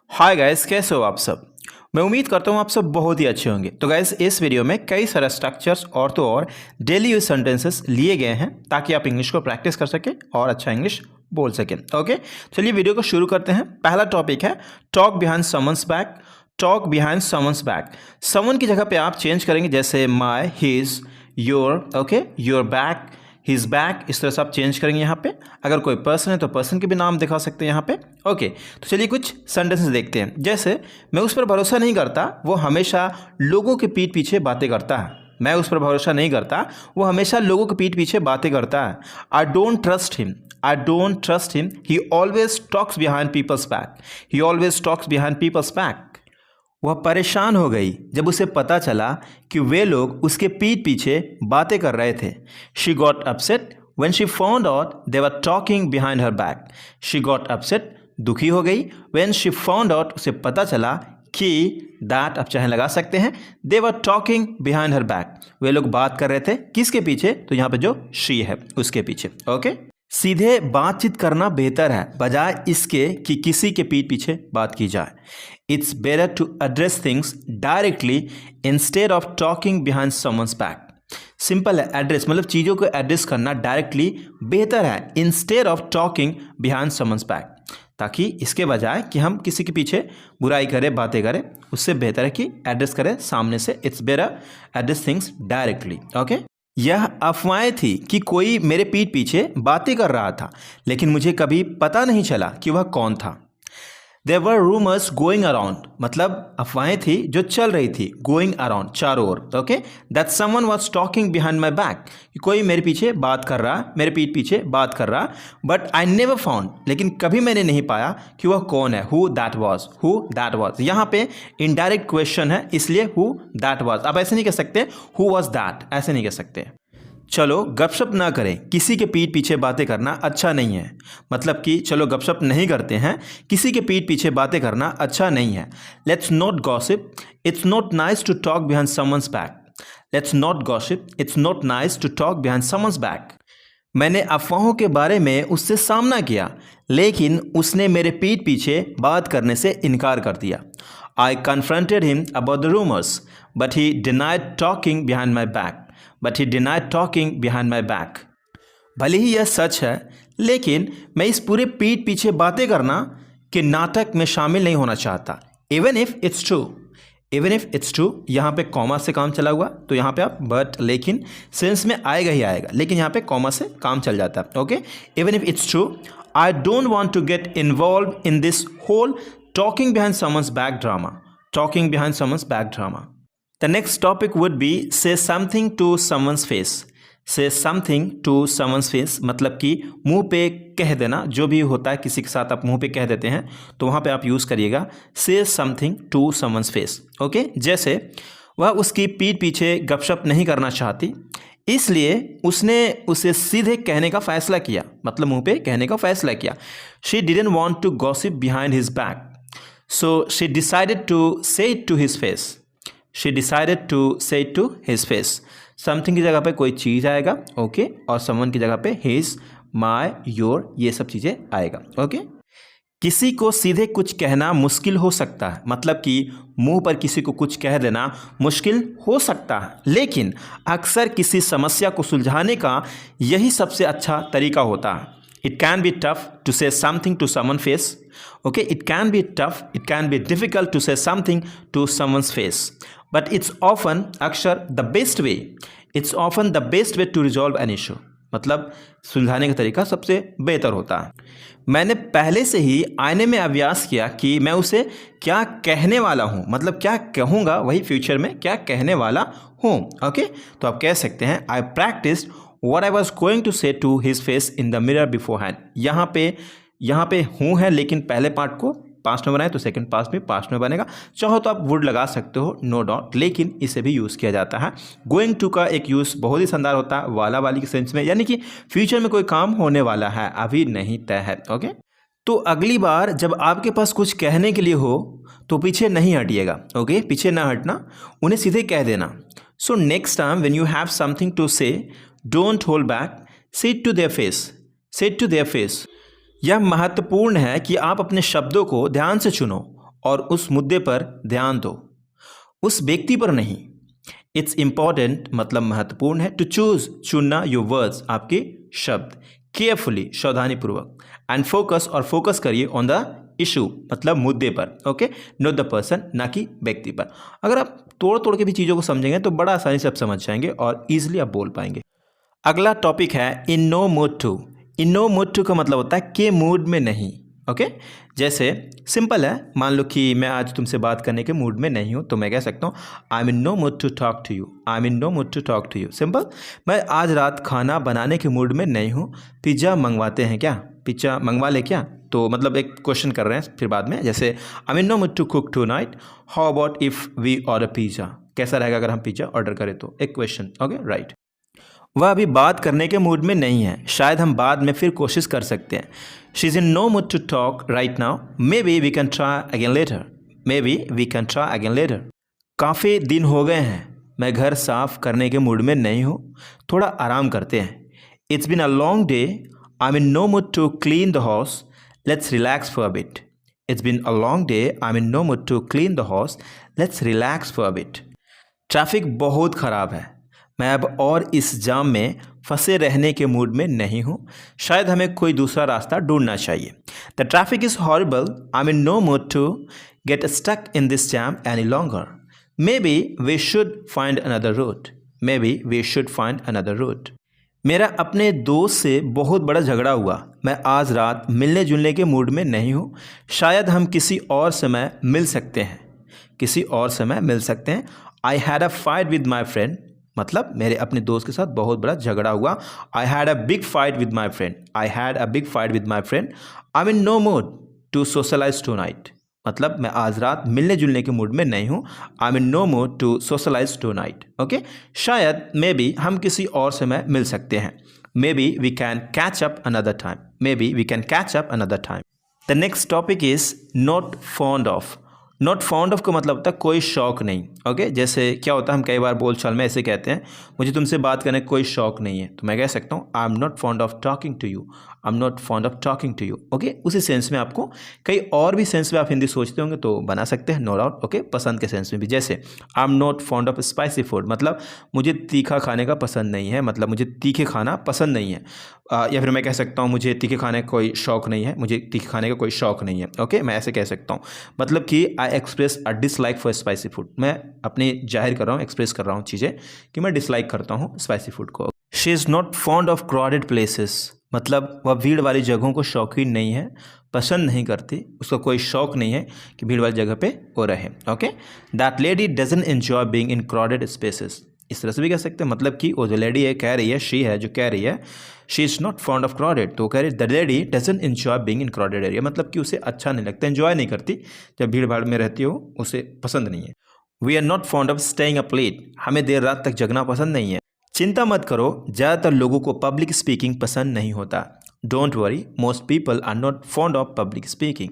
Hi guys, कैसे हो आप सब। मैं उम्मीद करता हूँ आप सब बहुत ही अच्छे होंगे। तो गाइस, इस वीडियो में कई सारे स्ट्रक्चर्स और तो और डेली यूज सेंटेंसेस लिए गए हैं ताकि आप इंग्लिश को प्रैक्टिस कर सकें और अच्छा इंग्लिश बोल सकें। ओके, चलिए वीडियो को शुरू करते हैं। पहला टॉपिक है talk behind someone's back. Talk behind someone's back, someone की जगह पे आप चेंज करेंगे, जैसे my, his, your, okay, your back, his back, इस तरह से आप चेंज करेंगे यहाँ पे। अगर कोई पर्सन है तो पर्सन के भी नाम दिखा सकते हैं यहाँ पे। ओके, तो चलिए कुछ सेंटेंसेस देखते हैं। जैसे, मैं उस पर भरोसा नहीं करता, वो हमेशा लोगों के पीठ पीछे बातें करता है। मैं उस पर भरोसा नहीं करता, वो हमेशा लोगों के पीठ पीछे बातें करता है। I don't trust him, I don't trust him, he always talks behind people's back, he always talks behind people's back. वह परेशान हो गई जब उसे पता चला कि वे लोग उसके पीठ पीछे बातें कर रहे थे। She got upset when she found out they were talking behind her back. She got upset, दुखी हो गई, व्हेन शी फाउंड आउट, उसे पता चला कि दैट, आप चाहे लगा सकते हैं, they were talking behind her back, वे लोग बात कर रहे थे किसके पीछे, तो यहाँ पे जो शी है उसके पीछे। ओके, सीधे बातचीत करना बेहतर है बजाय इसके कि किसी के पीठ पीछे बात की जाए। It's better to address things directly instead of talking behind someone's back. Simple है, एड्रेस मतलब चीज़ों को एड्रेस करना डायरेक्टली बेहतर है instead of talking behind someone's back, ताकि इसके बजाय कि हम किसी के पीछे बुराई करें, बातें करें, उससे बेहतर है कि एड्रेस करें सामने से। It's better address things directly. Okay, यह अफवाहें थी कि कोई मेरे पीठ पीछे बातें कर रहा था, लेकिन मुझे कभी पता नहीं चला कि वह कौन था। There were rumors going around, मतलब अफवाहें थी जो चल रही थी, going around, चारों ओर। Okay, that someone was talking behind my back, कि कोई मेरे पीछे बात कर रहा, मेरे पीठ पीछे बात कर रहा। But I never found, लेकिन कभी मैंने नहीं पाया कि वह कौन है, who that was, who that was। यहाँ पे indirect question है, इसलिए who that was। आप ऐसे नहीं कह सकते who was that, ऐसे नहीं कह सकते। चलो गपशप ना करें, किसी के पीठ पीछे बातें करना अच्छा नहीं है, मतलब कि चलो गपशप नहीं करते हैं, किसी के पीठ पीछे बातें करना अच्छा नहीं है। Let's not gossip, it's not nice to talk behind someone's back. Let's not gossip, it's not nice to talk behind someone's back. मैंने अफवाहों के बारे में उससे सामना किया, लेकिन उसने मेरे पीठ पीछे बात करने से इनकार कर दिया। I confronted him about the rumours, but he denied talking behind my back, but he denied talking behind my back. भले ही यह सच है, लेकिन मैं इस पूरे पीठ पीछे बातें करना के नाटक में शामिल नहीं होना चाहता। Even if it's true, even if it's true, यहाँ पे कॉमा से काम चला हुआ, तो यहाँ पे आप बट, लेकिन सेंस में आएगा ही आएगा, लेकिन यहाँ पे कॉमा से काम चल जाता है। Okay, even if it's true, I don't want to get involve in this whole talking behind someone's back drama, talking behind someone's back drama. The next topic would be say something to someone's face. Say something to someone's face मतलब कि मुंह पे कह देना, जो भी होता है किसी के साथ आप मुंह पे कह देते हैं, तो वहाँ पे आप यूज़ करिएगा say something to someone's face. Okay, जैसे वह उसकी पीठ पीछे गपशप नहीं करना चाहती, इसलिए उसने उसे सीधे कहने का फैसला किया, मतलब मुंह पे कहने का फैसला किया। She didn't want to gossip behind his back, so she decided to say it to his face. She decided to say it to his face. Something की जगह पे कोई चीज़ आएगा, ओके, और someone की जगह पे his, my, your, ये सब चीज़ें आएगा। ओके, किसी को सीधे कुछ कहना मुश्किल हो सकता है, मतलब कि मुंह पर किसी को कुछ कह देना मुश्किल हो सकता है, लेकिन अक्सर किसी समस्या को सुलझाने का यही सबसे अच्छा तरीका होता है। It can be tough to say something to someone's face. Okay, it can be tough, it can be difficult to say something to someone's face. But it's often, अक्सर, the best way. It's often the best way to resolve an issue. मतलब सुलझाने का तरीका सबसे बेहतर होता है। मैंने पहले से ही आईने में अभ्यास किया कि मैं उसे क्या कहने वाला हूँ, मतलब क्या कहूँगा, वही फ्यूचर में क्या कहने वाला हूँ। ओके, तो आप कह सकते हैं आई practised what I was going to say to his face in the mirror beforehand. यहाँ पे हूँ है, लेकिन पहले पार्ट को पास्ट में बनाए तो सेकंड पास्ट भी पास्ट में बनेगा। चाहो तो आप वुड लगा सकते हो, नो डाउट, लेकिन इसे भी यूज़ किया जाता है। गोइंग टू का एक यूज़ बहुत ही शानदार होता है, वाला वाली के सेंस में, यानी कि फ्यूचर में कोई काम होने वाला है, अभी नहीं तय है। ओके, तो अगली बार जब आपके पास कुछ कहने के लिए हो तो पीछे नहीं हटिएगा। ओके, पीछे ना हटना, उन्हें सीधे कह देना। So next time when you have something to say, don't hold back, say it to their face, say it to their face. यह महत्वपूर्ण है कि आप अपने शब्दों को ध्यान से चुनो और उस मुद्दे पर ध्यान दो, उस व्यक्ति पर नहीं। इट्स इम्पॉर्टेंट मतलब महत्वपूर्ण है, टू चूज चुनना योर वर्ड्स आपके शब्द, केयरफुली सावधानीपूर्वक, एंड फोकस और फोकस करिए ऑन द इशू मतलब मुद्दे पर, ओके, नॉट द पर्सन ना कि व्यक्ति पर। अगर आप तोड़ के भी चीज़ों को समझेंगे तो बड़ा आसानी से आप समझ जाएंगे और ईजिली आप बोल पाएंगे। अगला टॉपिक है in no mood to. In no mood to का मतलब होता है के मूड में नहीं, ओके। जैसे सिंपल है, मान लो कि मैं आज तुमसे बात करने के मूड में नहीं हूँ तो मैं कह सकता हूँ I am in no mood to talk to you, I am in no mood to talk to you. Simple. मैं आज रात खाना बनाने के मूड में नहीं हूँ, पिज़्ज़ा मंगवाते हैं क्या, पिज़्ज़ा मंगवा ले क्या। तो मतलब एक क्वेश्चन कर रहे हैं फिर बाद में, जैसे I am in no mood to cook tonight, how about if we order pizza, कैसा रहेगा अगर हम पिज़्ज़ा ऑर्डर करें, तो एक क्वेश्चन, ओके राइट। वह अभी बात करने के मूड में नहीं है, शायद हम बाद में फिर कोशिश कर सकते हैं। She is in no mood to talk right now, maybe we can try again later, maybe we can try again later. काफ़ी दिन हो गए हैं, मैं घर साफ करने के मूड में नहीं हूँ, थोड़ा आराम करते हैं। It's been a long day, I am in no mood to clean the house, let's relax for a bit. It's been a long day, I am in no mood to clean the house, let's relax for a bit. Traffic बहुत ख़राब है, मैं अब और इस जाम में फंसे रहने के मूड में नहीं हूँ, शायद हमें कोई दूसरा रास्ता ढूंढना चाहिए। The traffic is horrible, I am in no mood to get stuck in this jam any longer, maybe we should find another route, maybe we should find another route. मेरा अपने दोस्त से बहुत बड़ा झगड़ा हुआ, मैं आज रात मिलने जुलने के मूड में नहीं हूँ, शायद हम किसी और समय मिल सकते हैं, किसी और समय मिल सकते हैं। आई had a fight with my friend, मतलब मेरे अपने दोस्त के साथ बहुत बड़ा झगड़ा हुआ। I had a big fight with my friend, I had a big fight with my friend. I am in no mood to socialize tonight, मतलब मैं आज रात मिलने जुलने के मूड में नहीं हूँ। I am in no mood to socialize tonight, okay. शायद मे बी हम किसी और समय मिल सकते हैं, maybe we can catch up another time, maybe we can catch up another time. The next topic is not fond of. Not fond of का मतलब होता है कोई शौक नहीं, ओके। जैसे क्या होता है, हम कई बार बोलचाल में ऐसे कहते हैं, मुझे तुमसे बात करने का कोई शौक नहीं है, तो मैं कह सकता हूँ I am not fond of talking to you, I am not fond of talking to you, okay. उसी सेंस में आपको कई और भी सेंस में आप हिंदी सोचते होंगे तो बना सकते हैं, नो डाउट, ओके। पसंद के सेंस में भी, जैसे I am not fond of spicy food, मतलब मुझे तीखा खाने का पसंद नहीं है, मतलब मुझे तीखे खाना पसंद नहीं है। या फिर मैं कह सकता हूँ मुझे तीखे खाने का कोई शौक नहीं है, मुझे तीखे खाने का कोई शौक नहीं है, ओके। मैं ऐसे कह सकता हूँ, मतलब कि I express a dislike for spicy food, मैं अपने जाहिर कर रहा हूँ, एक्सप्रेस कर रहा हूँ चीज़ें कि मैं डिसलाइक करता हूँ स्पाइसी फूड को। She is not fond of crowded places, मतलब वह भीड़ वाली जगहों को शौकीन नहीं है, पसंद नहीं करती, उसका कोई शौक नहीं है कि भीड़ वाली जगह पे वो रहे, okay. That lady doesn't enjoy being in crowded spaces, इस तरह से भी कह सकते हैं, मतलब कि वो जो लेडी है कह रही है, शी है जो कह रही है she is not fond of crowded, तो कह रही है the lady doesn't enjoy being in crowded area, मतलब कि उसे अच्छा नहीं लगता, एंजॉय नहीं करती जब भीड़ भाड़ में रहती हो, उसे पसंद नहीं है। We are not fond of staying up late, हमें देर रात तक जगना पसंद नहीं है। चिंता मत करो, ज़्यादातर लोगों को पब्लिक स्पीकिंग पसंद नहीं होता। Don't worry, most people are not fond of public speaking,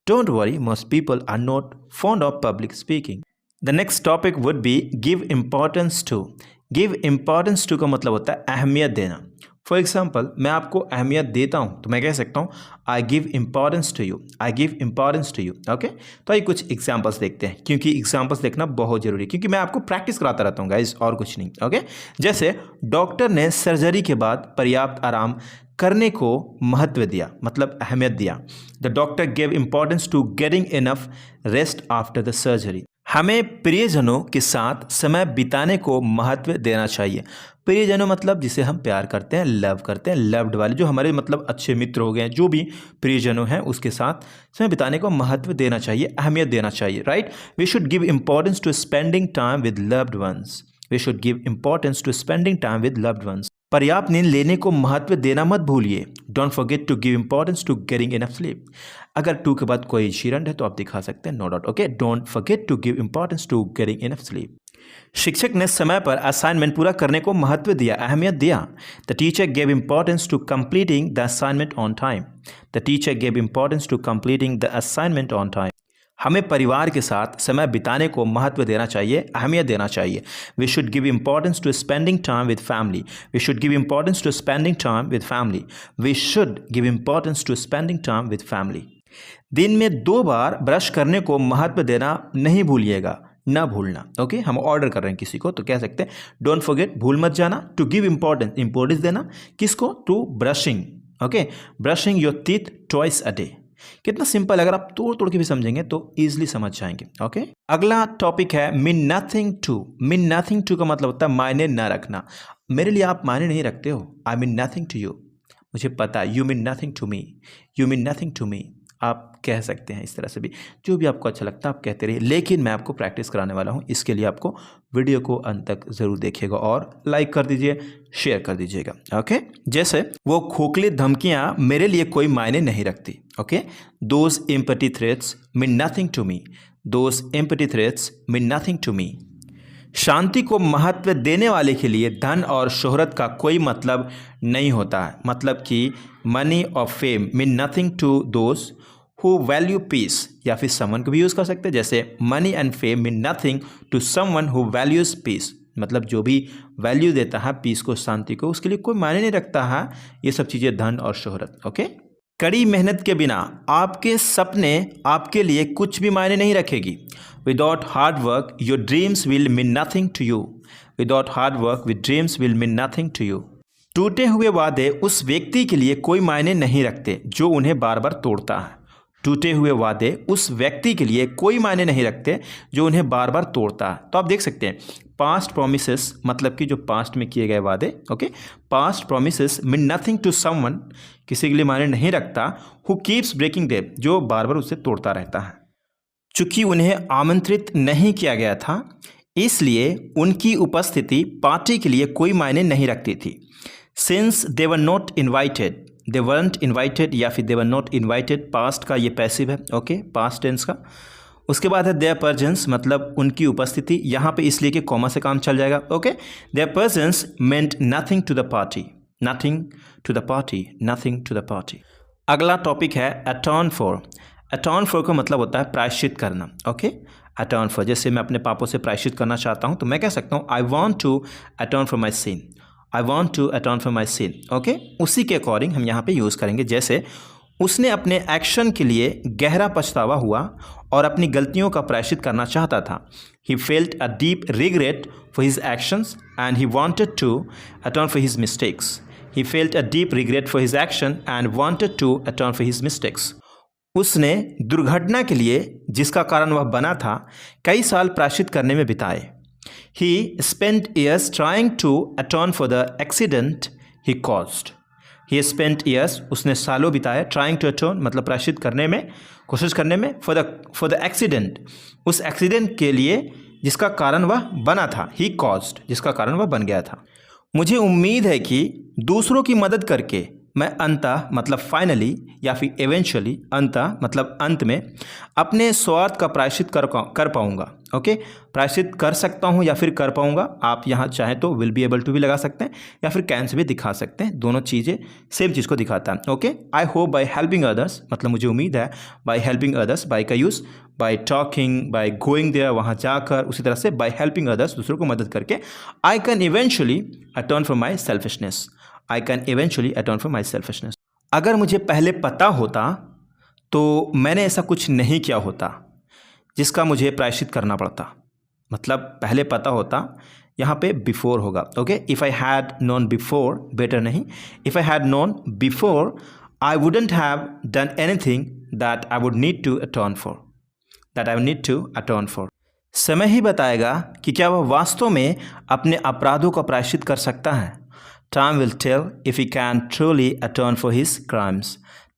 don't worry, most people are not fond of public speaking. The next topic would be give importance to. Give importance to का मतलब होता है अहमियत देना। For example, मैं आपको अहमियत देता हूँ तो मैं कह सकता हूँ I give importance to you, I give importance to you, okay. तो आइए कुछ एग्जाम्पल्स देखते हैं, क्योंकि एग्जाम्पल्स देखना बहुत जरूरी है, क्योंकि मैं आपको प्रैक्टिस कराता रहता हूँ गाइस, और कुछ नहीं, ओके। जैसे डॉक्टर ने सर्जरी के बाद पर्याप्त आराम करने को महत्व दिया, मतलब अहमियत दिया। The doctor gave importance to getting enough rest after the surgery. हमें प्रियजनों के साथ समय बिताने को महत्व देना चाहिए। प्रियजनों मतलब जिसे हम प्यार करते हैं, लव करते हैं, लव्ड वाले, जो हमारे मतलब अच्छे मित्र हो गए, जो भी प्रियजनों हैं उसके साथ समय बिताने को महत्व देना चाहिए, अहमियत देना चाहिए, right. We should give importance to spending time with loved ones, we should give importance to spending time with loved ones. पर्याप्त नींद लेने को महत्व देना मत भूलिए। Don't forget to give importance to getting enough sleep. अगर टू के बाद कोई शीरंड है तो आप दिखा सकते हैं, no doubt, okay. Don't forget to give importance to getting enough sleep. शिक्षक ने समय पर असाइनमेंट पूरा करने को महत्व दिया, अहमियत दिया। The teacher gave importance to completing the assignment on time. The teacher gave importance to completing the assignment on time. हमें परिवार के साथ समय बिताने को महत्व देना चाहिए, अहमियत देना चाहिए। We should give importance to spending time with family. We should give importance to spending time with family. We should give importance to spending time with family. दिन में 2 बार ब्रश करने को महत्व देना नहीं भूलिएगा, ना भूलना। ओके, हम ऑर्डर कर रहे हैं किसी को तो कह सकते हैं डोंट फॉरगेट, भूल मत जाना। टू गिव इंपॉर्टेंस देना किसको, to brushing. Okay, brushing your teeth twice a day. कितना सिंपल, अगर आप तोड़ तोड़ के भी समझेंगे तो इजीली समझ जाएंगे। ओके, अगला टॉपिक है mean nothing to. Mean nothing to का मतलब होता है मायने न रखना। मेरे लिए आप मायने नहीं रखते हो, I mean nothing to you. मुझे पता है, you mean nothing to me, you mean nothing to me. आप कह सकते हैं इस तरह से भी, जो भी आपको अच्छा लगता है आप कहते रहिए, लेकिन मैं आपको प्रैक्टिस कराने वाला हूँ। इसके लिए आपको वीडियो को अंत तक ज़रूर देखिएगा और लाइक कर दीजिए, शेयर कर दीजिएगा। ओके, जैसे वो खोखली धमकियाँ मेरे लिए कोई मायने नहीं रखती। Okay, those empathy threats mean nothing to me, those empathy threats mean nothing to me. शांति को महत्व देने वाले के लिए धन और शोहरत का कोई मतलब नहीं होता है। मतलब कि मनी और fame mean nothing to those who value peace, या फिर समवन को भी यूज़ कर सकते हैं, जैसे money and fame mean nothing to someone who values peace. मतलब जो भी वैल्यू देता है पीस को, शांति को, उसके लिए कोई मायने नहीं रखता है ये सब चीज़ें, धन और शोहरत। ओके, कड़ी मेहनत के बिना आपके सपने आपके लिए कुछ भी मायने नहीं रखेगी। Without hard work your dreams will mean nothing to you, without hard work with dreams will mean nothing to you. टूटे हुए वादे उस व्यक्ति के लिए कोई मायने नहीं रखते जो उन्हें बार बार तोड़ता है। टूटे हुए वादे उस व्यक्ति के लिए कोई मायने नहीं रखते जो उन्हें बार बार तोड़ता है। तो आप देख सकते हैं पास्ट प्रोमिसेस, मतलब कि जो पास्ट में किए गए वादे। Okay, past promises mean nothing to someone, किसी के लिए मायने नहीं रखता, हु कीप्स ब्रेकिंग देम, जो बार बार उसे तोड़ता रहता है। चूंकि उन्हें आमंत्रित नहीं किया गया था, इसलिए उनकी उपस्थिति पार्टी के लिए कोई मायने नहीं रखती थी। Since they were not invited, they weren't invited, या फिर दे वर नॉट इन्वाइटेड, पास्ट का ये पैसिव है। ओके, पास्ट टेंस का। उसके बाद है देयर प्रेजेंस, मतलब उनकी उपस्थिति, यहाँ पे इसलिए कि कॉमा से काम चल जाएगा। Okay, their presence meant nothing to the party, nothing to the party, nothing to the party. अगला टॉपिक है अटॉर्न फॉर। अटॉर्न फॉर का मतलब होता है प्रायश्चित करना। ओके, अटॉर्न फॉर, जैसे मैं अपने पापों से प्रायश्चित करना चाहता हूँ तो मैं कह सकता हूँ I want to atone for my sin, I want to atone for my sin. Okay, उसी के अकॉर्डिंग हम यहाँ पे यूज़ करेंगे। जैसे उसने अपने एक्शन के लिए गहरा पछतावा हुआ और अपनी गलतियों का प्रायश्चित करना चाहता था। He felt a deep regret for his actions and he wanted to atone for his mistakes. He felt a deep regret for his action and wanted to atone for his mistakes. उसने दुर्घटना के लिए जिसका कारण वह बना था कई साल प्रायश्चित करने में बिताए। He spent years trying to atone for the accident he caused. He spent years, उसने सालों बिताए, trying to atone मतलब प्रायश्चित करने में, कोशिश करने में, for the accident, उस एक्सीडेंट के लिए जिसका कारण वह बना था, he caused, जिसका कारण वह बन गया था। मुझे उम्मीद है कि दूसरों की मदद करके मैं अंततः मतलब फाइनली, या फिर एवेंचुअली, अंततः मतलब अंत में, अपने स्वार्थ का प्रायश्चित कर पाऊंगा। ओके, प्रायश्चित कर सकता हूं या फिर कर पाऊंगा। आप यहाँ चाहें तो विल बी एबल टू भी लगा सकते हैं या फिर कैन से भी दिखा सकते हैं, दोनों चीज़ें सेम चीज़ को दिखाता है। Okay, I hope by helping others, मतलब मुझे उम्मीद है, बाय हेल्पिंग अदर्स, बाय का use by talking, by going there, वहाँ जाकर, उसी तरह से बाय हेल्पिंग अदर्स, दूसरों को मदद करके, I can eventually atone for my selfishness, I can eventually atone for my selfishness. अगर मुझे पहले पता होता तो मैंने ऐसा कुछ नहीं किया होता जिसका मुझे प्रायश्चित करना पड़ता। मतलब पहले पता होता, यहाँ पे बिफोर होगा। Okay, if I had known before, better नहीं, if I had known before I wouldn't have done anything that I would need to atone for, that I would need to atone for. समय ही बताएगा कि क्या वह वास्तव में अपने अपराधों का प्रायश्चित कर सकता है। Time will tell if he can truly atone for his crimes.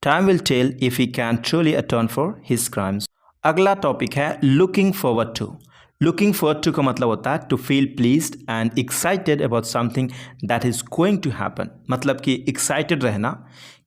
Time will tell if he can truly atone for his crimes. अगला टॉपिक है looking forward to. Looking forward to का मतलब होता है to feel pleased and excited about something that is going to happen. मतलब कि excited रहना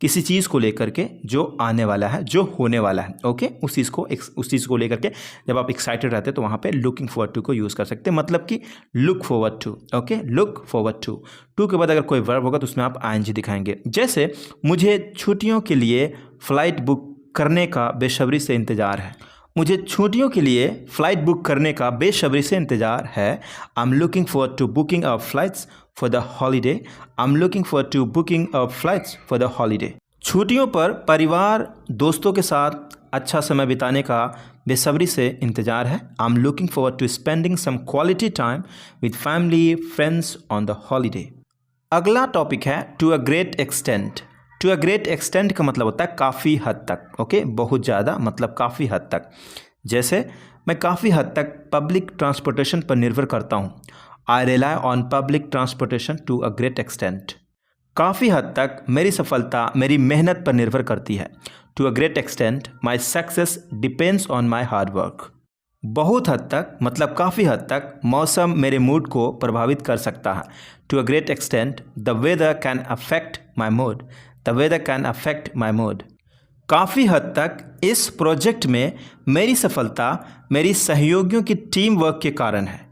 किसी चीज़ को लेकर के जो आने वाला है, जो होने वाला है। ओके, उस चीज़ को लेकर के जब आप excited रहते हैं तो वहाँ पे looking forward to को यूज़ कर सकते हैं। मतलब कि look forward to. Okay, look forward to. to के बाद अगर कोई verb होगा तो उसमें आप ing दिखाएंगे। जैसे मुझे छुट्टियों के लिए फ़्लाइट बुक करने का बेसब्री से इंतज़ार है। मुझे छुट्टियों के लिए फ़्लाइट बुक करने का बेसब्री से इंतज़ार है। I am looking forward to booking our flights for the holiday. I am looking forward to booking our flights for the holiday. छुट्टियों पर परिवार दोस्तों के साथ अच्छा समय बिताने का बेसब्री से इंतज़ार है। I am looking forward to spending some quality time with family friends on the holiday. अगला टॉपिक है to a great extent. To a great extent का मतलब होता है काफ़ी हद तक। ओके, बहुत ज़्यादा मतलब काफ़ी हद तक। जैसे मैं काफ़ी हद तक पब्लिक ट्रांसपोर्टेशन पर निर्भर करता हूँ। I rely on public transportation to a great extent. काफ़ी हद तक मेरी सफलता मेरी मेहनत पर निर्भर करती है। To a great extent my success depends on my hard work. बहुत हद तक मतलब काफ़ी हद तक मौसम मेरे मूड को प्रभावित कर सकता है। To a great extent the weather can affect my mood. The weather can affect my mood. काफ़ी हद तक इस प्रोजेक्ट में मेरी सफलता मेरी सहयोगियों की टीम वर्क के कारण है।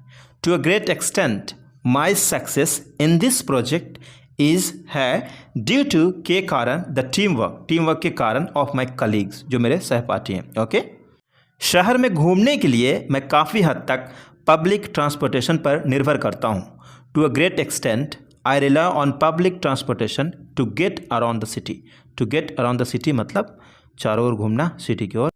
To a great extent my success in this project is है ड्यू टू के कारण द टीम वर्क के कारण ऑफ माई कलीग्स, जो मेरे सहपाठी हैं। ओके, शहर में घूमने के लिए मैं काफ़ी हद तक पब्लिक ट्रांसपोर्टेशन पर निर्भर करता हूँ। To a great extent I rely on public transportation to get around the city. To get around the city मतलब चारों ओर घूमना, सिटी की ओर